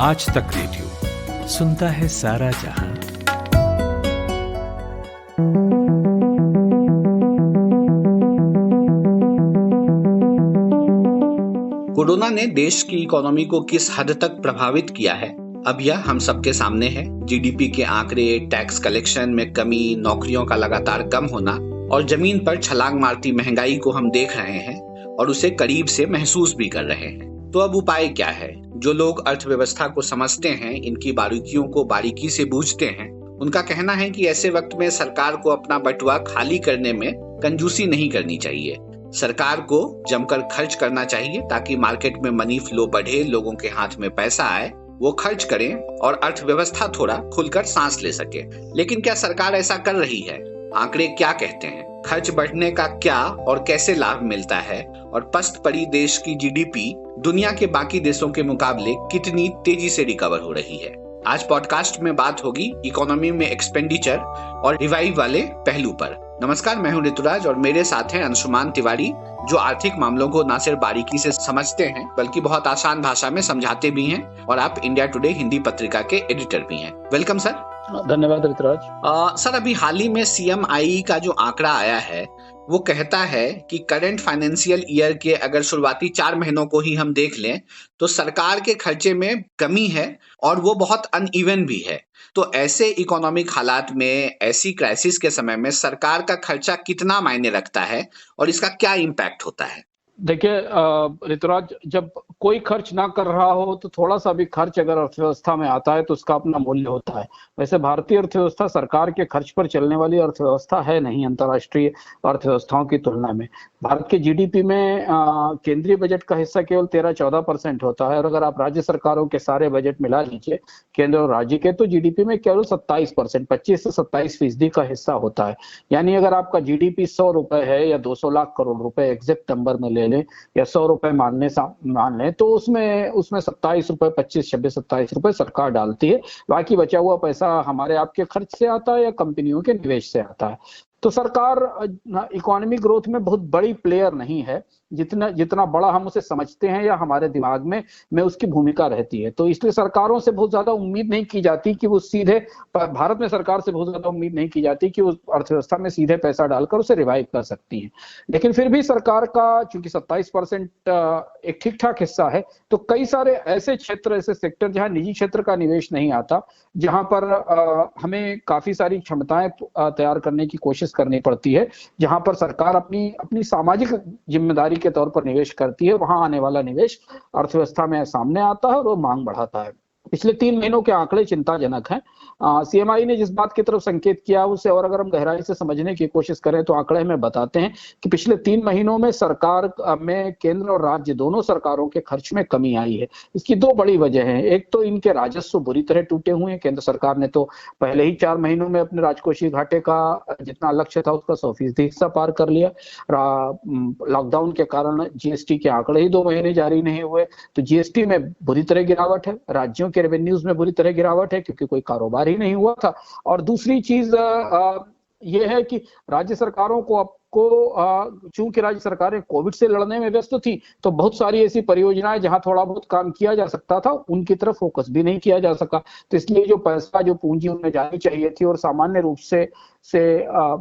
आज तक रेडियो सुनता है सारा जहां। कोरोना ने देश की इकोनॉमी को किस हद तक प्रभावित किया है, अब यह हम सबके सामने है। जीडीपी के आंकड़े, टैक्स कलेक्शन में कमी, नौकरियों का लगातार कम होना और जमीन पर छलांग मारती महंगाई को हम देख रहे हैं और उसे करीब से महसूस भी कर रहे हैं। तो अब उपाय क्या है? जो लोग अर्थव्यवस्था को समझते हैं, इनकी बारीकियों को बारीकी से बूझते हैं, उनका कहना है कि ऐसे वक्त में सरकार को अपना बटुआ खाली करने में कंजूसी नहीं करनी चाहिए। सरकार को जमकर खर्च करना चाहिए ताकि मार्केट में मनी फ्लो बढ़े, लोगों के हाथ में पैसा आए, वो खर्च करें और अर्थव्यवस्था थोड़ा खुलकर सांस ले सके। लेकिन क्या सरकार ऐसा कर रही है? आंकड़े क्या कहते हैं? खर्च बढ़ने का क्या और कैसे लाभ मिलता है? और पस्त पड़ी देश की जीडीपी दुनिया के बाकी देशों के मुकाबले कितनी तेजी से रिकवर हो रही है? आज पॉडकास्ट में बात होगी इकोनॉमी में एक्सपेंडिचर और रिवाइव वाले पहलू पर। नमस्कार, मैं हूं ऋतुराज और मेरे साथ हैं अंशुमान तिवारी, जो आर्थिक मामलों को न सिर्फ बारीकी से समझते हैं बल्कि बहुत आसान भाषा में समझाते भी हैं, और आप इंडिया टुडे हिंदी पत्रिका के एडिटर भी हैं। Welcome sir. धन्यवाद ऋतुराज। सर, अभी हाल ही में CMI का जो आंकड़ा आया है वो कहता है कि करंट फाइनेंशियल ईयर के अगर शुरुआती 4 महीनों को ही हम देख लें तो सरकार के खर्चे में कमी है और वो बहुत अनइवन भी है। तो ऐसे इकोनॉमिक हालात में, ऐसी क्राइसिस के समय में सरकार का खर्चा कितना मायने रखता है और इसका क्या इम्पैक्ट होता है? देखिए ऋतुराज, जब कोई खर्च ना कर रहा हो तो थोड़ा सा भी खर्च अगर अर्थव्यवस्था में आता है तो उसका अपना मूल्य होता है। वैसे भारतीय अर्थव्यवस्था सरकार के खर्च पर चलने वाली अर्थव्यवस्था है नहीं अंतर्राष्ट्रीय अर्थव्यवस्थाओं की तुलना में। भारत के जीडीपी में केंद्रीय बजट का हिस्सा केवल 13-14% होता है, और अगर आप राज्य सरकारों के सारे बजट मिला लीजिए, केंद्र और राज्य के, तो जीडीपी में केवल 27%, 25 से 27% का हिस्सा होता है। यानी अगर आपका जीडीपी 100 रुपए है या 200 लाख करोड़ रुपए एग्जैक्ट नंबर में ले लें या 100 रुपए मान लें, तो उसमें 27 रुपए, 25, 26, 27 रुपए सरकार डालती है। बाकी बचा हुआ पैसा हमारे आपके खर्च से आता है या कंपनियों के निवेश से आता है। तो सरकार इकोनॉमिक ग्रोथ में बहुत बड़ी प्लेयर नहीं है, जितना बड़ा हम उसे समझते हैं या हमारे दिमाग में उसकी भूमिका रहती है। तो इसलिए सरकारों से बहुत ज्यादा उम्मीद नहीं की जाती कि वो सीधे, भारत में सरकार से बहुत ज्यादा उम्मीद नहीं की जाती कि वो अर्थव्यवस्था में सीधे पैसा डालकर उसे रिवाइव कर सकती है। लेकिन फिर भी सरकार का चूंकि 27% एक ठीक ठाक हिस्सा है, तो कई सारे ऐसे क्षेत्र, ऐसे सेक्टर जहां निजी क्षेत्र का निवेश नहीं आता, जहां पर हमें काफी सारी क्षमताएं तैयार करने की कोशिश करनी पड़ती है, जहां पर सरकार अपनी सामाजिक जिम्मेदारी के तौर पर निवेश करती है, वहां आने वाला निवेश अर्थव्यवस्था में सामने आता है और वो मांग बढ़ाता है। पिछले 3 महीनों के आंकड़े चिंताजनक हैं। CMI ने जिस बात की तरफ संकेत किया उसे और अगर हम गहराई से समझने की कोशिश करें तो आंकड़े हमें बताते हैं कि पिछले 3 महीनों में सरकार में केंद्र और राज्य दोनों सरकारों के खर्च में कमी आई है। इसकी 2 बड़ी वजह हैं। एक तो इनके राजस्व बुरी तरह टूटे हुए हैं। केंद्र सरकार ने तो पहले ही 4 महीनों में अपने राजकोषीय घाटे का जितना लक्ष्य था उसका 100% हिस्सा पार कर लिया। लॉकडाउन के कारण GST के आंकड़े ही 2 महीने जारी नहीं हुए, तो GST में बुरी तरह गिरावट है। राज्यों के रेवेन्यूज में बुरी तरह गिरावट है क्योंकि कोई कारोबार ही नहीं हुआ था। और दूसरी चीज यह है कि राज्य सरकारों को चूंकि राज्य सरकारें कोविड से लड़ने में व्यस्त थी, तो बहुत सारी ऐसी परियोजनाएं जहां थोड़ा बहुत काम किया जा सकता था उनकी तरफ फोकस भी नहीं किया जा सका। तो इसलिए जो पैसा, जो पूंजी उनमें जानी चाहिए थी, और सामान्य रूप से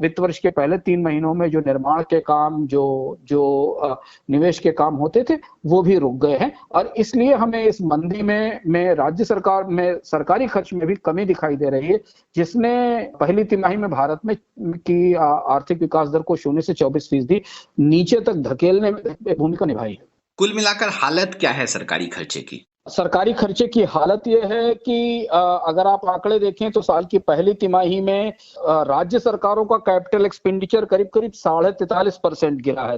वित्त वर्ष के पहले 3 महीनों में जो निर्माण के काम, जो निवेश के काम होते थे, वो भी रुक गए हैं। और इसलिए हमें इस मंदी में राज्य सरकार में सरकारी खर्च में भी कमी दिखाई दे रही है, जिसने पहली तिमाही में भारत में की आर्थिक विकास दर को 0 से 24% नीचे तक धकेलने में भूमिका निभाई है। कुल मिलाकर हालत क्या है सरकारी खर्चे की? सरकारी खर्चे की हालत यह है कि अगर आप आंकड़े देखें तो साल की पहली तिमाही में राज्य सरकारों का कैपिटल एक्सपेंडिचर करीब 43.5% गिरा है,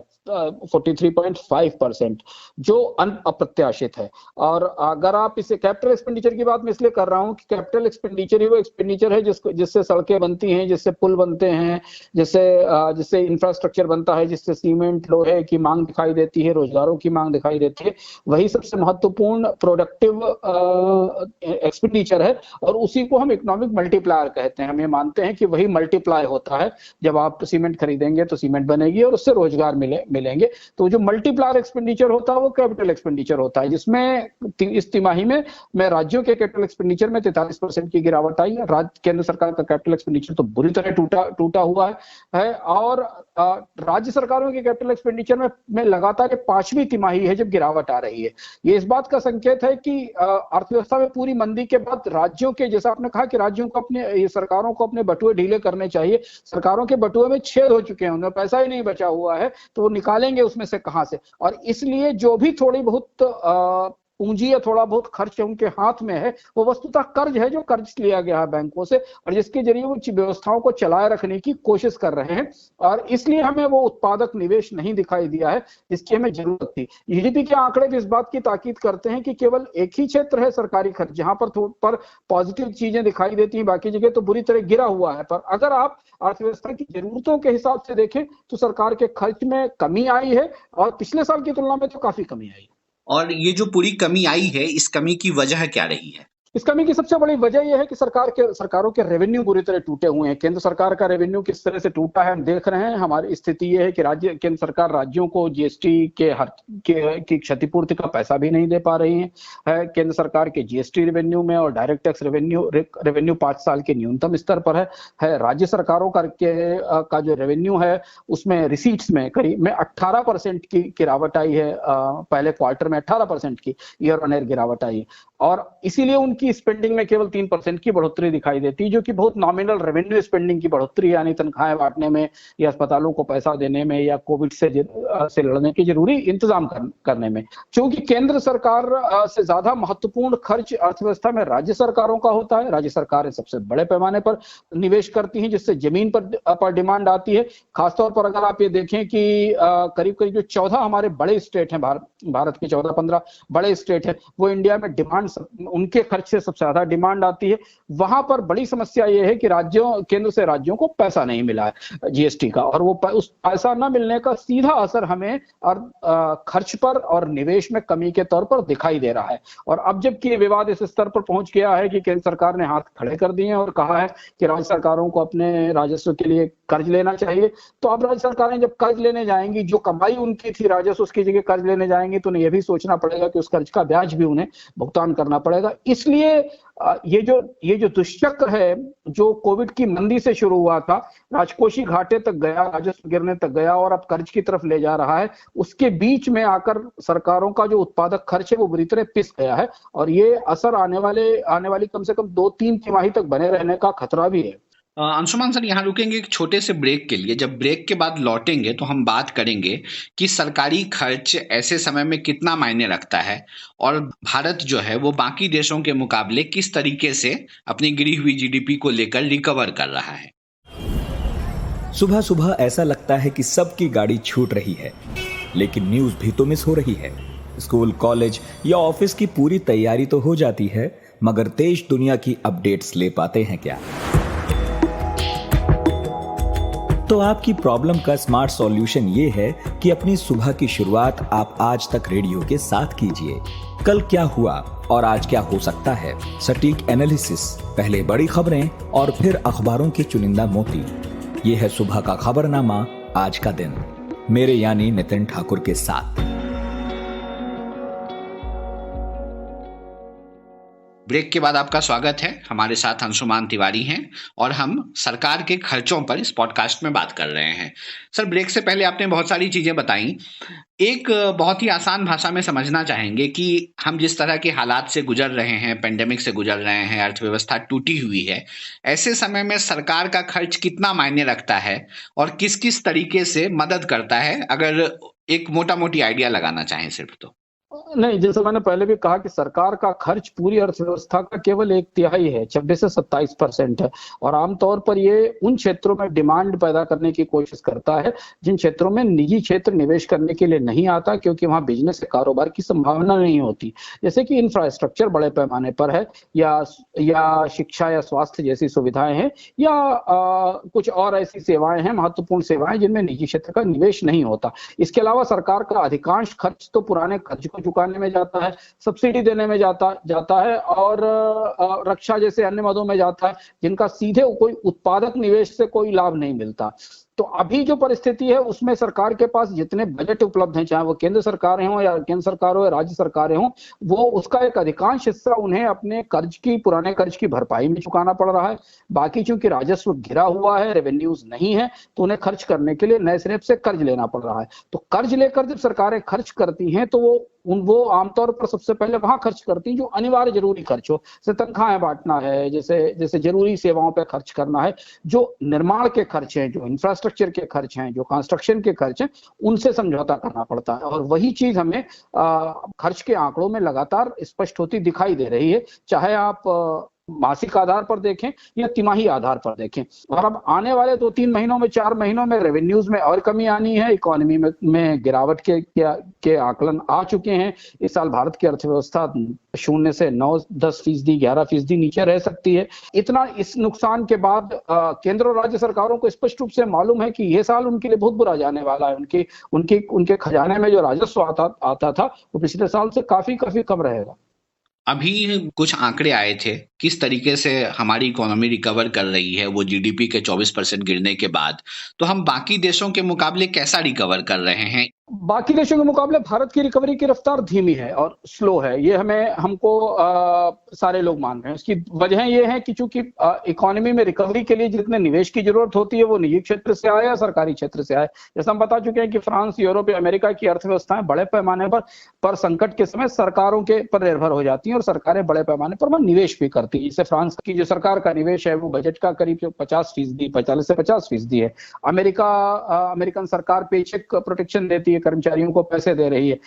43.5%, जो अप्रत्याशित है। और अगर आप इसे कैपिटल एक्सपेंडिचर की बात मैं इसलिए कर रहा हूं कि कैपिटल एक्सपेंडिचर ही वो एक्सपेंडिचर है जिससे सड़कें बनती हैं, जिससे पुल बनते हैं, जिससे इंफ्रास्ट्रक्चर बनता है, जिससे सीमेंट, लोहे की मांग दिखाई देती है, रोजगारों की मांग दिखाई देती है। वही सबसे महत्वपूर्ण प्रोडक्टिव एक्सपेंडिचर है, और उसी को हम इकोनॉमिक मल्टीप्लायर कहते हैं। हम ये मानते हैं कि वही मल्टीप्लाई होता है, जब आप सीमेंट खरीदेंगे तो सीमेंट बनेगी और उससे रोजगार मिलेंगे। तो जो मल्टीप्लायर एक्सपेंडिचर होता है वो कैपिटल एक्सपेंडिचर होता है, जिसमें इस तिमाही में राज्यों के कैपिटल एक्सपेंडिचर में 43% की गिरावट आई है। केंद्र सरकार का कैपिटल एक्सपेंडिचर तो बुरी तरह टूटा हुआ है और राज्य सरकारों के कैपिटल एक्सपेंडिचर में लगातार 5वीं तिमाही है जब गिरावट आ रही है। ये इस बात का संकेत है कि अर्थव्यवस्था में पूरी मंदी के बाद राज्यों के, जैसा आपने कहा कि राज्यों को अपने, सरकारों को अपने बटुए ढीले करने चाहिए। सरकारों के बटुए में छेद हो चुके हैं, उनमें पैसा ही नहीं बचा हुआ है, तो वो निकालेंगे उसमें से कहां से? और इसलिए जो भी थोड़ी बहुत पूंजी या थोड़ा बहुत खर्च उनके हाथ में है, वो वस्तुतः कर्ज है, जो कर्ज लिया गया है बैंकों से, और जिसके जरिए वो व्यवस्थाओं को चलाए रखने की कोशिश कर रहे हैं। और इसलिए हमें वो उत्पादक निवेश नहीं दिखाई दिया है जिसकी हमें जरूरत थी। जीडीपी के आंकड़े भी इस बात की ताकीद करते हैं कि केवल एक ही क्षेत्र है सरकारी खर्च जहां पर पॉजिटिव चीजें दिखाई देती हैं, बाकी जगह तो बुरी तरह गिरा हुआ है। पर अगर आप अर्थव्यवस्था की जरूरतों के हिसाब से देखें तो सरकार के खर्च में कमी आई है, और पिछले साल की तुलना में तो काफी कमी आई है। और ये जो पूरी कमी आई है, इस कमी की वजह क्या रही है? इस कमी की सबसे बड़ी वजह यह है कि सरकारों के रेवेन्यू बुरी तरह टूटे हुए हैं। केंद्र सरकार का रेवेन्यू किस तरह से टूटा है हम देख रहे हैं। हमारी स्थिति यह है कि केंद्र सरकार राज्यों को जीएसटी की क्षतिपूर्ति का पैसा भी नहीं दे पा रही है। केंद्र सरकार के जीएसटी रेवेन्यू में और डायरेक्ट टैक्स रेवेन्यू 5 साल के न्यूनतम स्तर पर है। राज्य सरकारों का जो रेवेन्यू है उसमें रिसीट्स में करीब 18% की गिरावट आई है। पहले क्वार्टर में 18% की ईयर ऑन ईयर गिरावट आई है, और इसीलिए उनकी स्पेंडिंग में केवल 3% की बढ़ोतरी दिखाई देती है, जो कि बहुत नॉमिनल रेवेन्यू स्पेंडिंग की बढ़ोतरी, यानी तनख्वाहें बांटने में या अस्पतालों को पैसा देने में या कोविड से लड़ने के जरूरी इंतजाम करने में। क्योंकि केंद्र सरकार से ज्यादा महत्वपूर्ण खर्च अर्थव्यवस्था में राज्य सरकारों का होता है। राज्य सरकारें सबसे बड़े पैमाने पर निवेश करती हैं, जिससे जमीन पर डिमांड आती है। खासतौर पर अगर आप ये देखें कि करीब करीब जो 14 हमारे बड़े स्टेट हैं, भारत के 14-15 बड़े स्टेट हैं, वो इंडिया में डिमांड, उनके खर्च से सबसे ज्यादा डिमांड आती है। वहां पर बड़ी समस्या यह है कि केंद्र से राज्यों को पैसा नहीं मिला है जीएसटी का, और वो उस पैसा न मिलने का सीधा असर हमें और खर्च पर और निवेश में कमी के तौर पर दिखाई दे रहा है। और अब जबकि विवाद इस स्तर पर पहुंच गया है कि केंद्र सरकार ने हाथ खड़े कर दिए हैं और कहा है कि राज्य सरकारों को अपने राजस्व के लिए कर्ज लेना चाहिए, तो अब राज्य सरकारें जब कर्ज लेने जाएंगी, जो कमाई उनकी थी राजस्व उसकी जगह कर्ज लेने जाएंगी, तो उन्हें यह भी सोचना पड़ेगा कि उस कर्ज का ब्याज भी उन्हें भुगतान करना पड़ेगा। इसलिए ये जो दुष्चक्र है, जो कोविड की मंदी से शुरू हुआ था, राजकोषीय घाटे तक गया, राजस्व गिरने तक गया और अब कर्ज की तरफ ले जा रहा है, उसके बीच में आकर सरकारों का जो उत्पादक खर्च है वो बुरी तरह पिस गया है, और ये असर आने वाली कम से कम 2-3 तिमाही तक बने रहने का खतरा भी है। अंशुमान सर, यहाँ रुकेंगे एक छोटे से ब्रेक के लिए। जब ब्रेक के बाद लौटेंगे तो हम बात करेंगे कि सरकारी खर्च ऐसे समय में कितना मायने रखता है, और भारत जो है वो बाकी देशों के मुकाबले किस तरीके से अपनी गिरी हुई जीडीपी को लेकर रिकवर कर रहा है। सुबह सुबह ऐसा लगता है कि सबकी गाड़ी छूट रही है, लेकिन न्यूज भी तो मिस हो रही है। स्कूल, कॉलेज या ऑफिस की पूरी तैयारी तो हो जाती है, मगर देश दुनिया की अपडेट्स ले पाते हैं क्या? तो आपकी प्रॉब्लम का स्मार्ट सॉल्यूशन ये है कि अपनी सुबह की शुरुआत आप आज तक रेडियो के साथ कीजिए। कल क्या हुआ और आज क्या हो सकता है, सटीक एनालिसिस, पहले बड़ी खबरें और फिर अखबारों के चुनिंदा मोती। ये है सुबह का खबरनामा, आज का दिन, मेरे यानी नितिन ठाकुर के साथ। ब्रेक के बाद आपका स्वागत है। हमारे साथ अंशुमान तिवारी हैं और हम सरकार के खर्चों पर इस पॉडकास्ट में बात कर रहे हैं। सर, ब्रेक से पहले आपने बहुत सारी चीजें बताई। एक बहुत ही आसान भाषा में समझना चाहेंगे कि हम जिस तरह के हालात से गुजर रहे हैं, पेंडेमिक से गुजर रहे हैं, अर्थव्यवस्था टूटी हुई है, ऐसे समय में सरकार का खर्च कितना मायने रखता है और किस किस तरीके से मदद करता है, अगर एक मोटा मोटी आइडिया लगाना चाहें सिर्फ तो। नहीं, जैसे मैंने पहले भी कहा कि सरकार का खर्च पूरी अर्थव्यवस्था का केवल 1/3 है, 26 से 27% है, और आमतौर पर ये उन क्षेत्रों में डिमांड पैदा करने की कोशिश करता है जिन क्षेत्रों में निजी क्षेत्र निवेश करने के लिए नहीं आता, क्योंकि वहां बिजनेस कारोबार की संभावना नहीं होती। जैसे कि इंफ्रास्ट्रक्चर बड़े पैमाने पर है, या शिक्षा या स्वास्थ्य जैसी सुविधाएं हैं, या कुछ और ऐसी सेवाएं हैं, महत्वपूर्ण सेवाएं, जिनमें निजी क्षेत्र का निवेश नहीं होता। इसके अलावा सरकार का अधिकांश खर्च तो पुराने कर्ज को को चुकाने में जाता है, सब्सिडी देने में जाता है और रक्षा जैसे अन्य मदों में जाता है, जिनका सीधे कोई उत्पादक निवेश से कोई लाभ नहीं मिलता। तो अभी जो परिस्थिति है उसमें सरकार के पास जितने बजट उपलब्ध हैं, चाहे वो केंद्र सरकारें हों या केंद्र सरकार हो या राज्य सरकारें हों, वो उसका एक अधिकांश हिस्सा उन्हें अपने पुराने कर्ज की भरपाई में चुकाना पड़ रहा है। बाकी चूंकि राजस्व घिरा हुआ है, रेवेन्यूज नहीं है, तो उन्हें खर्च करने के लिए नए सिरे से कर्ज लेना पड़ रहा है। तो कर्ज लेकर जब सरकारें खर्च करती हैं तो वो आमतौर पर सबसे पहले वहां खर्च करती हैं जो अनिवार्य जरूरी खर्च हो, जैसे तनख्वाहें बांटना है, जैसे जरूरी सेवाओं पर खर्च करना है, जो निर्माण के खर्च हैं, जो इंफ्रास्ट्रक्चर के खर्च हैं, जो कंस्ट्रक्शन के खर्च हैं, उनसे समझौता करना पड़ता है। और वही चीज हमें खर्च के आंकड़ों में लगातार स्पष्ट होती दिखाई दे रही है, चाहे आप मासिक आधार पर देखें या तिमाही आधार पर देखें। और अब आने वाले 2-3 महीनों में, 4 महीनों में रेवेन्यूज में और कमी आनी है, इकोनॉमी में गिरावट के आकलन आ चुके हैं। इस साल भारत की अर्थव्यवस्था 0 से 9-10%, 11% नीचे रह सकती है। इतना इस नुकसान के बाद केंद्र और राज्य सरकारों को स्पष्ट रूप से मालूम है कि यह साल उनके लिए बहुत बुरा जाने वाला है। उनके खजाने में जो राजस्व आता था वो पिछले साल से काफी कम रहेगा। अभी कुछ आंकड़े आए थे, किस तरीके से हमारी इकोनॉमी रिकवर कर रही है वो जीडीपी के 24% गिरने के बाद, तो हम बाकी देशों के मुकाबले कैसा रिकवर कर रहे हैं? बाकी देशों के मुकाबले भारत की रिकवरी की रफ्तार धीमी है और स्लो है, ये हमको सारे लोग मान रहे हैं। इसकी वजह ये है कि चूंकि इकोनॉमी में रिकवरी के लिए जितने निवेश की जरूरत होती है वो निजी क्षेत्र से आए या सरकारी क्षेत्र से आए। जैसा हम बता चुके हैं कि फ्रांस, यूरोप या अमेरिका की अर्थव्यवस्थाएं बड़े पैमाने पर संकट के समय सरकारों के पर निर्भर हो जाती हैं और सरकारें बड़े पैमाने पर निवेश भी करती है। जैसे फ्रांस की जो सरकार का निवेश है वो बजट का करीब 50%, 40 से 50% है। अमेरिकन सरकार पेचेक प्रोटेक्शन देती है, कर्मचारियों को पैसे दे रही है।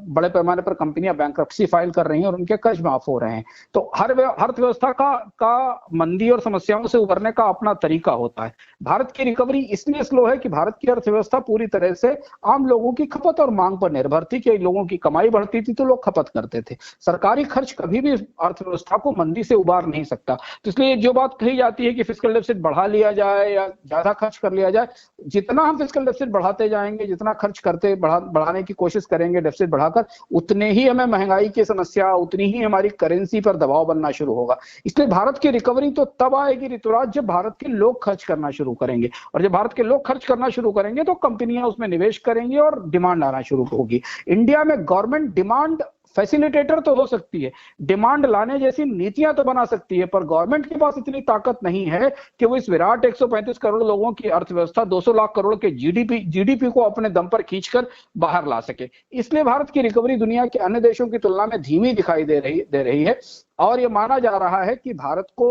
बड़े पैमाने पर कंपनियां बैंक्रप्सी फाइल कर रही हैं और उनके कर्ज माफ हो रहे हैं। तो हर अर्थव्यवस्था का मंदी और समस्याओं से उबरने का अपना तरीका होता है। भारत की रिकवरी इसलिए स्लो है कि भारत की अर्थव्यवस्था पूरी तरह से आम लोगों की खपत और मांग पर निर्भर थी कि लोगों की कमाई बढ़ती थी तो लोग खपत करते थे। सरकारी खर्च कभी भी अर्थव्यवस्था को मंदी से उबार नहीं सकता। तो इसलिए जो बात कही जाती है कि फिस्कल डेफिसिट बढ़ा लिया जाए या ज्यादा खर्च कर लिया जाए, जितना हम फिस्कल डेफिसिट बढ़ाते जाएंगे, जितना खर्च बढ़ाने की कोशिश करेंगे डेफिसिट बढ़ाकर, उतने ही हमें महंगाई की समस्या, उतनी ही हमारी करेंसी पर दबाव बनना शुरू होगा। इसलिए भारत की रिकवरी तो तब आएगी ऋतुराज जब भारत के लोग खर्च करना शुरू करेंगे, और जब भारत के लोग खर्च करना शुरू करेंगे तो कंपनियां उसमें निवेश करेंगी और डिमांड आना शुरू होगी। इंडिया में गवर्नमेंट डिमांड फैसिलिटेटर तो हो सकती है, डिमांड लाने जैसी नीतियां तो बना सकती है, पर गवर्नमेंट के पास इतनी ताकत नहीं है कि वो इस विराट 135 करोड़ लोगों की अर्थव्यवस्था 200 लाख करोड़ के जीडीपी को अपने दम पर खींचकर बाहर ला सके। इसलिए भारत की रिकवरी दुनिया के अन्य देशों की तुलना में धीमी दिखाई दे रही है और यह माना जा रहा है कि भारत को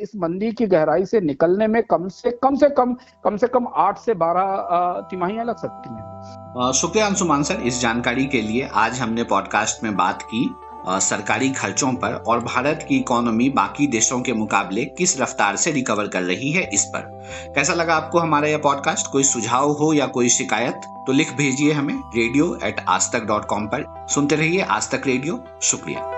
इस मंदी की गहराई से निकलने में कम से कम 8 से 12 तिमाहियां लग सकती हैं। शुक्रिया अंशुमान सर इस जानकारी के लिए। आज हमने पॉडकास्ट में बात की सरकारी खर्चों पर और भारत की इकोनॉमी बाकी देशों के मुकाबले किस रफ्तार से रिकवर कर रही है इस पर। कैसा लगा आपको हमारा यह पॉडकास्ट? कोई सुझाव हो या कोई शिकायत तो लिख भेजिए हमें radio@aajtak.com पर। सुनते रहिए आज तक रेडियो। शुक्रिया।